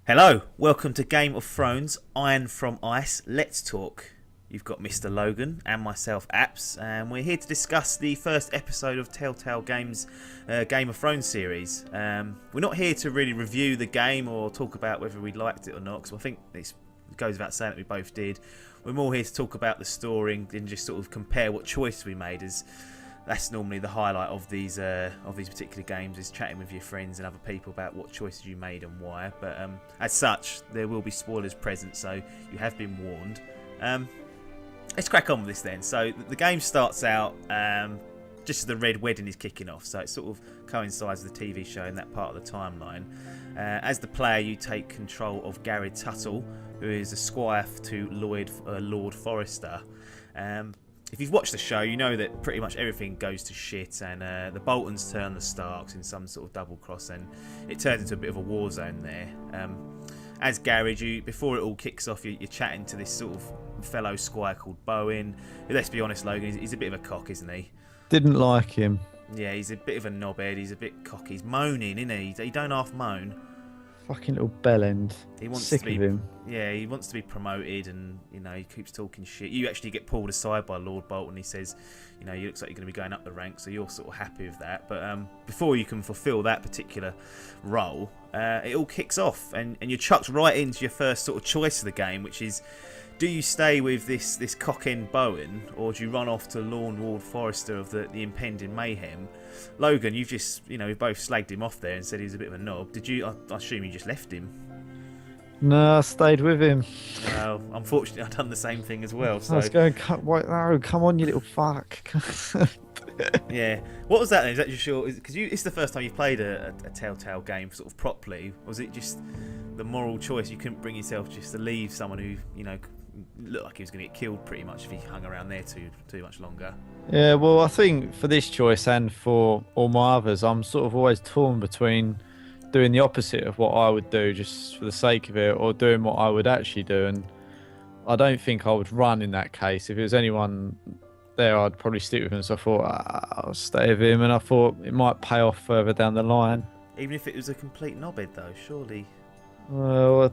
Hello, welcome to Game of Thrones, Iron from Ice, Let's Talk. You've got Mr. Logan and myself, Apps, and we're here to discuss the first episode of Telltale Games' Game of Thrones series. We're not here to really review the game or talk about whether we liked it or not, because I think it goes without saying that we both did. We're more here to talk about the story and just sort of compare what choice we made, as that's normally the highlight of these particular games, is chatting with your friends and other people about what choices you made and why. But as such, there will be spoilers present, so you have been warned. Let's crack on with this then. So the game starts out just as the Red Wedding is kicking off, so it sort of coincides with the TV show in that part of the timeline. As the player, you take control of Garrett Tuttle, who is a squire to Lord Forrester. If you've watched the show, you know that pretty much everything goes to shit, and the Boltons turn the Starks in some sort of double cross, and it turns into a bit of a war zone there. As Garrett, before it all kicks off, you're chatting to this sort of fellow squire called Bowen, who, let's be honest, Logan, he's a bit of a cock, isn't he? Didn't like him. Yeah, he's a bit of a knobhead, he's a bit cocky, he's moaning, isn't he? He don't half moan. Fucking little bellend. He wants Sick to be, of him. Yeah, he wants to be promoted, and he keeps talking shit. You actually get pulled aside by Lord Bolton. He says, you looks like you're going to be going up the ranks, so you're sort of happy with that. But before you can fulfil that particular role, it all kicks off, and you're chucked right into your first sort of choice of the game, which is, do you stay with this cock-end Bowen, or do you run off to Lord Forrester of the impending mayhem? Logan, you've just, we both slagged him off there and said he was a bit of a knob. Did you? I assume you just left him. No, I stayed with him. Well, unfortunately, I've done the same thing as well. So I was going, no, come on, you little fuck. yeah. What was that then? Is that just your? Because it's the first time you've played a Telltale game sort of properly. Was it just the moral choice? You couldn't bring yourself just to leave someone who looked like he was going to get killed pretty much if he hung around there too much longer. Yeah, well, I think for this choice and for all my others, I'm sort of always torn between doing the opposite of what I would do just for the sake of it, or doing what I would actually do. And I don't think I would run in that case. If it was anyone there, I'd probably stick with him. So I thought, I'll stay with him, and I thought it might pay off further down the line. Even if it was a complete knobhead, though, surely. Well,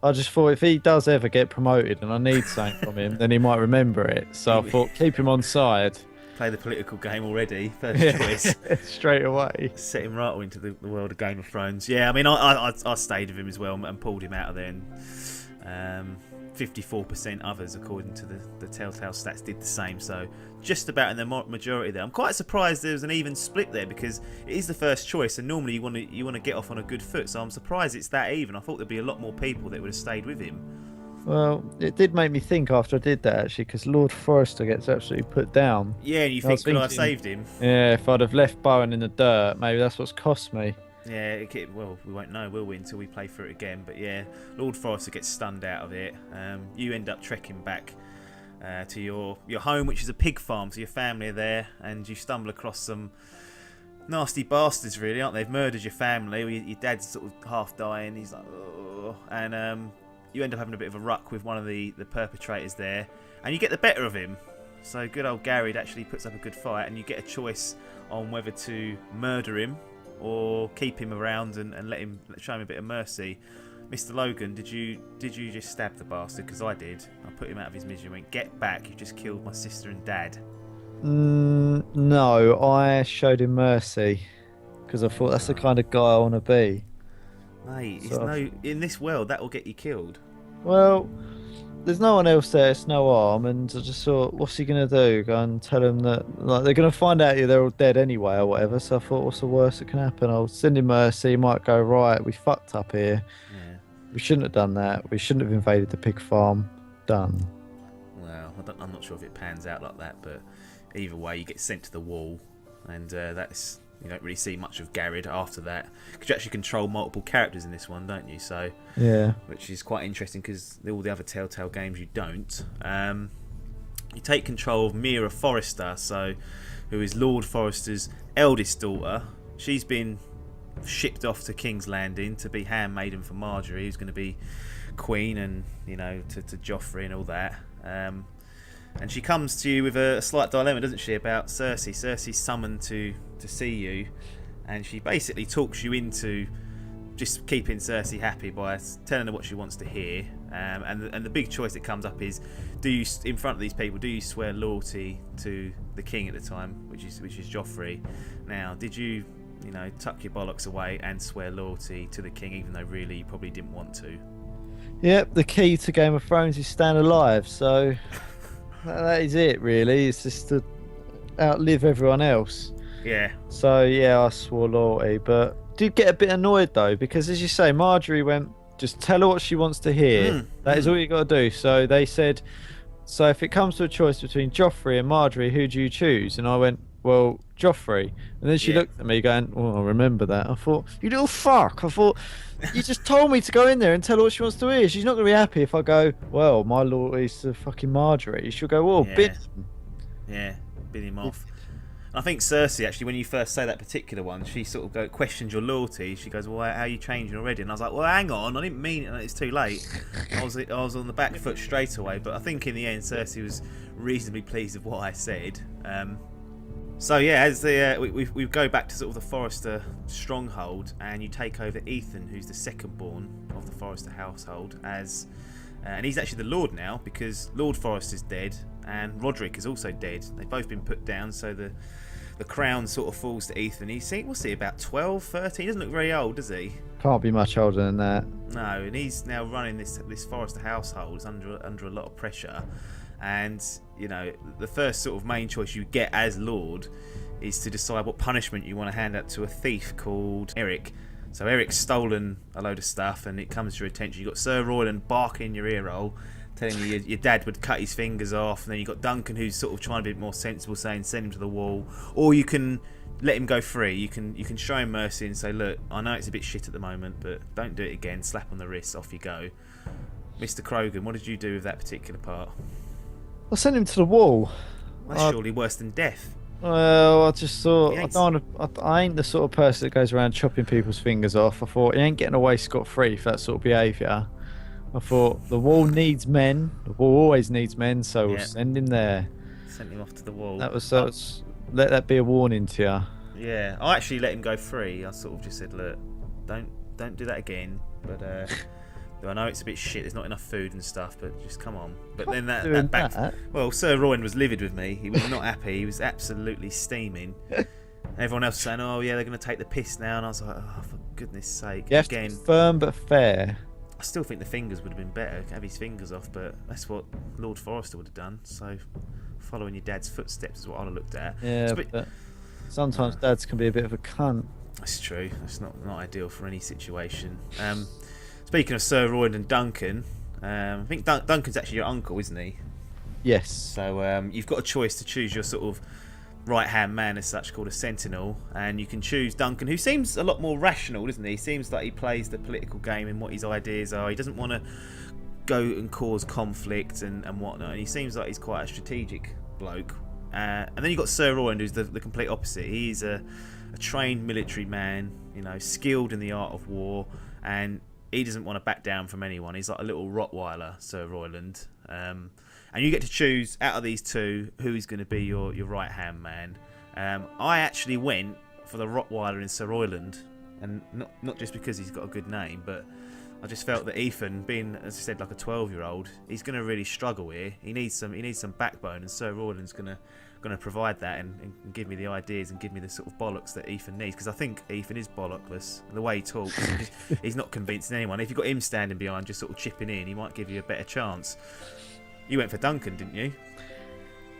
I just thought if he does ever get promoted and I need something from him, then he might remember it. So I thought, keep him on side. Play the political game already. First choice. Straight away. Set him right into the world of Game of Thrones. Yeah, I mean, I stayed with him as well and pulled him out of there. And 54% others, according to the Telltale stats, did the same. So just about in the majority there. I'm quite surprised there was an even split there, because it is the first choice, and normally you want to get off on a good foot. So I'm surprised it's that even. I thought there'd be a lot more people that would have stayed with him. Well, it did make me think after I did that, actually, because Lord Forrester gets absolutely put down. Yeah, and you think, could I have saved him? Yeah, if I'd have left Bowen in the dirt, maybe that's what's cost me. Yeah, well, we won't know, will we, until we play through it again. But yeah, Lord Forrester gets stunned out of it. You end up trekking back to your home, which is a pig farm, so your family are there, and you stumble across some nasty bastards, really, aren't they? They've murdered your family. Your dad's sort of half dying. He's like, oh. And you end up having a bit of a ruck with one of the perpetrators there, and you get the better of him. So good old Garrett actually puts up a good fight, and you get a choice on whether to murder him or keep him around and show him a bit of mercy. Mr. Logan, did you just stab the bastard? Because I did. I put him out of his misery and went, get back, you just killed my sister and dad. No, I showed him mercy, because I thought that's the kind of guy I want to be. Mate, in this world, that will get you killed. Well, there's no one else there, it's no harm, and I just thought, what's he going to do? Go and tell him that they're going to find out they're all dead anyway or whatever, so I thought, what's the worst that can happen? I'll send him mercy, he might go, right, we fucked up here. Yeah. We shouldn't have done that, we shouldn't have invaded the pig farm. Done. Well, I'm not sure if it pans out like that, but either way, you get sent to the wall, and that's... You don't really see much of Garrett after that. Because you actually control multiple characters in this one, don't you? So yeah, which is quite interesting, because all the other Telltale games you don't. You take control of Mira Forrester, who is Lord Forrester's eldest daughter. She's been shipped off to King's Landing to be handmaiden for Marjorie, who's going to be queen, and to Joffrey and all that. And she comes to you with a slight dilemma, doesn't she, about Cersei. Cersei's summoned to see you, and she basically talks you into just keeping Cersei happy by telling her what she wants to hear. And the big choice that comes up is, do you, in front of these people, do you swear loyalty to the king at the time, which is Joffrey? Now, did you tuck your bollocks away and swear loyalty to the king, even though really you probably didn't want to? Yep, the key to Game of Thrones is staying alive, so that is it, really. It's just to outlive everyone else. Yeah. So, yeah, I swore loyalty, but did get a bit annoyed, though, because, as you say, Marjorie went, just tell her what she wants to hear. That is all you got to do. So they said, so if it comes to a choice between Joffrey and Marjorie, who do you choose? And I went, well, Joffrey. And then she looked at me going, oh, I remember that. I thought, you little fuck. I thought, you just told me to go in there and tell her what she wants to hear. She's not going to be happy if I go, well, my loyalty's to fucking Marjorie. She'll go, well, bin him. Yeah, bin him off. I think Cersei, actually, when you first say that particular one, she sort of questioned your loyalty. She goes, well, how are you changing already? And I was like, well, hang on, I didn't mean it, it's too late. I was on the back foot straight away, but I think in the end Cersei was reasonably pleased with what I said. So yeah, as we go back to sort of the Forrester stronghold, and you take over Ethan, who's the second born of the Forrester household, and he's actually the Lord now, because Lord Forrester's dead and Roderick is also dead. They've both been put down, so the crown sort of falls to Ethan. What's he, about 12, 13? He doesn't look very old, does he? Can't be much older than that. No, and he's now running this Forrester household. It's under a lot of pressure. And, the first sort of main choice you get as Lord is to decide what punishment you want to hand out to a thief called Eric. So Eric's stolen a load of stuff, and it comes to your attention. You've got Sir Royland barking in your ear hole, telling you your dad would cut his fingers off, and then you've got Duncan, who's sort of trying to be more sensible, saying send him to the wall, or you can let him go free. You can show him mercy and say, look, I know it's a bit shit at the moment, but don't do it again. Slap on the wrist, off you go. Mr. Krogan, what did you do with that particular part? I sent him to the wall. That's surely worse than death. Well, I just thought I ain't the sort of person that goes around chopping people's fingers off. I thought he ain't getting away scot-free for that sort of behaviour. I thought the wall needs men. The wall always needs men, so we'll send him there. Sent him off to the wall. That was let that be a warning to you. Yeah, I actually let him go free. I sort of just said, look, don't do that again. But I know it's a bit shit. There's not enough food and stuff, but just come on. But then that back. Well, Sir Rowan was livid with me. He was not happy. He was absolutely steaming. Everyone else was saying, "Oh yeah, they're going to take the piss now," and I was like, "Oh, for goodness sake!" You have to be firm but fair. I still think the fingers would have been better. Have his fingers off, but that's what Lord Forrester would have done. So, following your dad's footsteps is what I'd have looked at. Yeah, but sometimes dads can be a bit of a cunt. That's true. That's not ideal for any situation. Speaking of Sir Royland and Duncan, I think Duncan's actually your uncle, isn't he? Yes. So you've got a choice to choose your sort of right-hand man, as such, called a sentinel, and you can choose Duncan, who seems a lot more rational, doesn't he? He seems like he plays the political game and what his ideas are. He doesn't want to go and cause conflict and whatnot, and he seems like he's quite a strategic bloke. And then you've got Sir Royland, who's the complete opposite. He's a trained military man, skilled in the art of war, and he doesn't want to back down from anyone. He's like a little Rottweiler, Sir Royland. And you get to choose out of these two who is going to be your right-hand man. I actually went for the Rottweiler in Sir Royland, and not just because he's got a good name, but I just felt that Ethan, being, as I said, like a 12-year-old, he's going to really struggle here. He needs some backbone, and Sir Royland's going to provide that and give me the ideas and give me the sort of bollocks that Ethan needs, because I think Ethan is bollockless. The way he talks, he's not convincing anyone. If you've got him standing behind just sort of chipping in, he might give you a better chance. You went for Duncan, didn't you?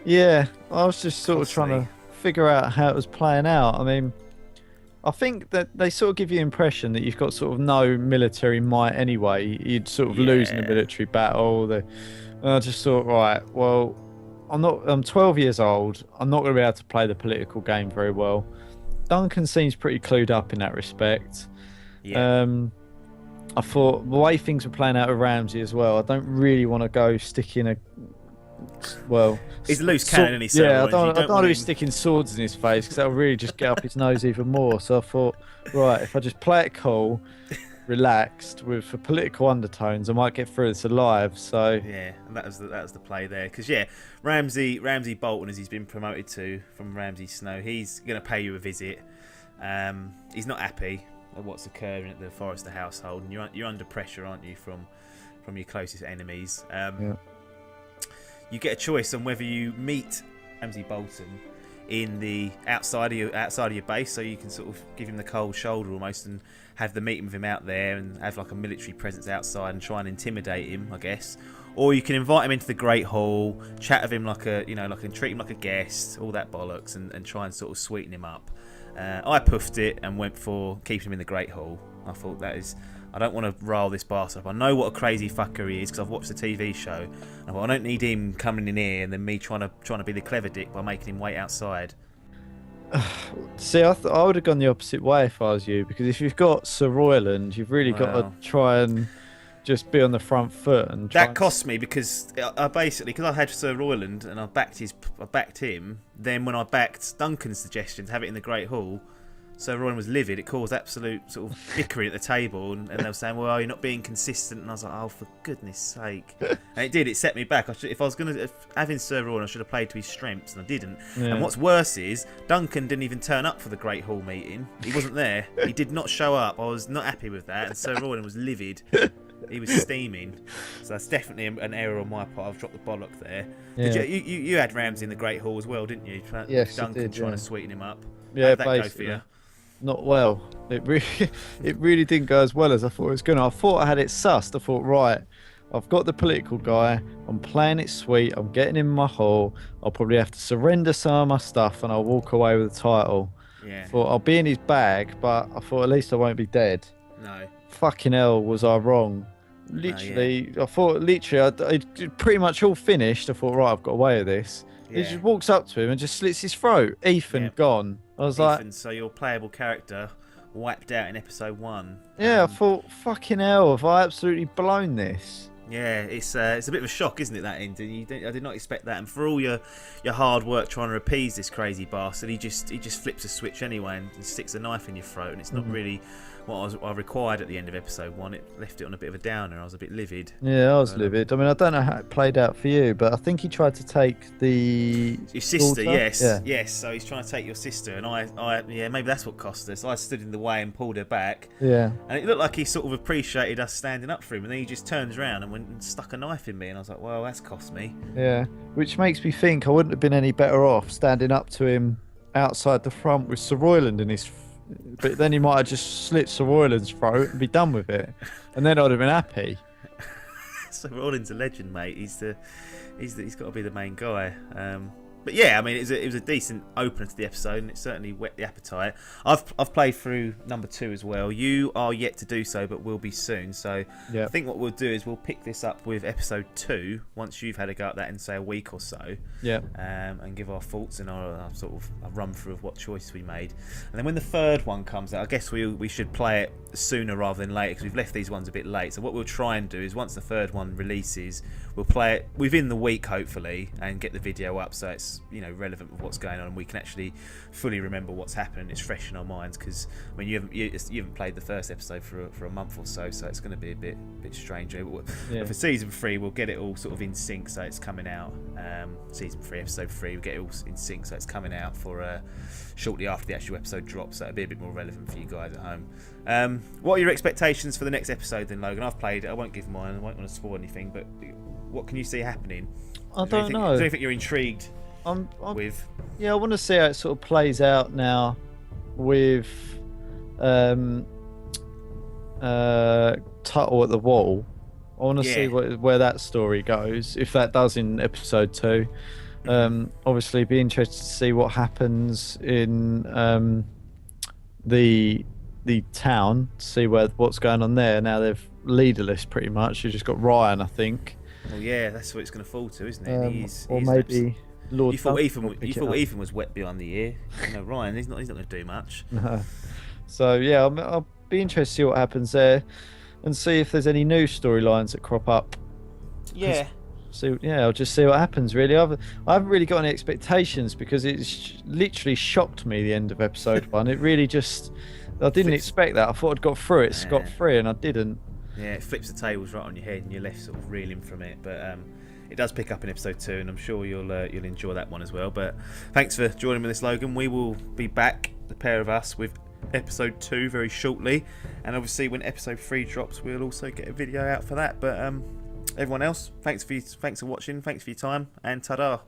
Yeah, I was just sort of trying to figure out how it was playing out. I mean, I think that they sort of give you the impression that you've got sort of no military might anyway. You'd sort of lose in a military battle. And I just thought, right, well, I'm 12 years old. I'm not going to be able to play the political game very well. Duncan seems pretty clued up in that respect. Yeah. I thought the way things were playing out with Ramsay as well, I don't really want to go sticking a... Well... He's a loose cannon, isn't he? Yeah, I don't want to be sticking swords in his face, because that'll really just get up his nose even more. So I thought, right, if I just play it cool, relaxed, with the political undertones, I might get through this alive. So yeah, and that was the play there. Because Ramsay Bolton, as he's been promoted to from Ramsay Snow, he's going to pay you a visit. He's not happy. what's occurring at the Forrester household, and you're under pressure, aren't you, from your closest enemies. You get a choice on whether you meet Ramsay Bolton in the outside of your base, so you can sort of give him the cold shoulder almost, and have the meeting with him out there, and have like a military presence outside and try and intimidate him, I guess. Or you can invite him into the Great Hall, chat with him and treat him like a guest, all that bollocks, and try and sort of sweeten him up. I puffed it and went for keeping him in the Great Hall. I thought I don't want to rile this bastard up. I know what a crazy fucker he is because I've watched the TV show. And I thought, I don't need him coming in here and then me trying to be the clever dick by making him wait outside. See, I would have gone the opposite way if I was you, because if you've got Sir Royland, you've really got to try and just be on the front foot. And that cost me because I had Sir Royland and I backed him. Then when I backed Duncan's suggestion to have it in the Great Hall, Sir Royland was livid. It caused absolute sort of bickering at the table, and they were saying, "Well, you're not being consistent." And I was like, "Oh, for goodness sake!" And it did. It set me back. If I was going to having Sir Royland, I should have played to his strengths, and I didn't. Yeah. And what's worse is Duncan didn't even turn up for the Great Hall meeting. He wasn't there. He did not show up. I was not happy with that, and Sir Royland was livid. He was steaming. So that's definitely an error on my part. I've dropped the bollock there. Yeah. Did you had Ramsay in the Great Hall as well, didn't you? Yes, Duncan I did, trying to sweeten him up. Yeah, how'd that basically. go for you? Not well. It really didn't go as well as I thought it was going to. I thought I had it sussed. I thought, right, I've got the political guy. I'm playing it sweet. I'm getting in my hole. I'll probably have to surrender some of my stuff and I'll walk away with the title. Yeah. I thought I'll be in his bag, but I thought at least I won't be dead. No. Fucking hell, was I wrong. Literally, I thought it pretty much all finished. I thought, right, I've got away with this. Yeah. He just walks up to him and just slits his throat. Ethan gone. I was like, so your playable character wiped out in episode 1. Yeah, I thought, fucking hell, have I absolutely blown this? Yeah, it's a bit of a shock, isn't it, that ending? I did not expect that, and for all your hard work trying to appease this crazy bastard, he just flips a switch anyway and sticks a knife in your throat, and it's not really what I required at the end of episode 1. It left it on a bit of a downer. I was a bit livid. Yeah, I was livid. I mean, I don't know how it played out for you, but I think he tried to take your sister. Daughter? Yes. So he's trying to take your sister, and I maybe that's what cost us. I stood in the way and pulled her back. Yeah. And it looked like he sort of appreciated us standing up for him, and then he just turns around and went and stuck a knife in me, and I was like, well, that's cost me. Yeah, which makes me think I wouldn't have been any better off standing up to him outside the front with Sir Royland in his. But then he might have just slit Sir Royland's throat and be done with it, and then I'd have been happy. Sir Royland's a legend, mate. He's got to be the main guy. But yeah, I mean, it was a decent opener to the episode, and it certainly whet the appetite. I've played through number 2 as well. You are yet to do so, but will be soon. So I think what we'll do is we'll pick this up with episode 2 once you've had a go at that in, say, a week or so. Yeah. And give our thoughts and our sort of a run through of what choice we made. And then when the third one comes out, I guess we should play it sooner rather than later, because we've left these ones a bit late. So what we'll try and do is once the third one releases, we'll play it within the week, hopefully, and get the video up so it's relevant with what's going on, and we can actually fully remember what's happening. It's fresh in our minds, because I mean you haven't played the first episode for a month or so it's going to be a bit strange. But for season 3 we'll get it all sort of in sync, so it's coming out season 3 episode 3 we'll get it all in sync, so it's coming out for shortly after the actual episode drops, so it'll be a bit more relevant for you guys at home. What are your expectations for the next episode then, Logan? I've played it, I won't give mine, I won't want to spoil anything, but what can you see happening? I don't know. Is there anything you're intrigued with? Yeah, I want to see how it sort of plays out now with Tuttle at the wall. I want to see where that story goes, if that does in episode 2. Obviously be interested to see what happens in the town, see what's going on there. Now they've leaderless pretty much. You've just got Ryan, I think. Well, yeah, that's what it's going to fall to, isn't it? Or maybe Lord. You thought Ethan was wet behind the ear. No, Ryan, he's not going to do much. No. So yeah, I'll be interested to see what happens there, and see if there's any new storylines that crop up. Yeah. So yeah, I'll just see what happens. Really, I haven't really got any expectations, because it's literally shocked me the end of episode 1. It really just, I didn't expect that. I thought I'd got through it scot-free, and I didn't. Yeah, it flips the tables right on your head, and you're left sort of reeling from it. But it does pick up in episode 2, and I'm sure you'll enjoy that one as well. But thanks for joining me, this Logan. We will be back, the pair of us, with episode 2 very shortly, and obviously when episode 3 drops, we'll also get a video out for that. But everyone else, thanks for watching, thanks for your time, and ta-da.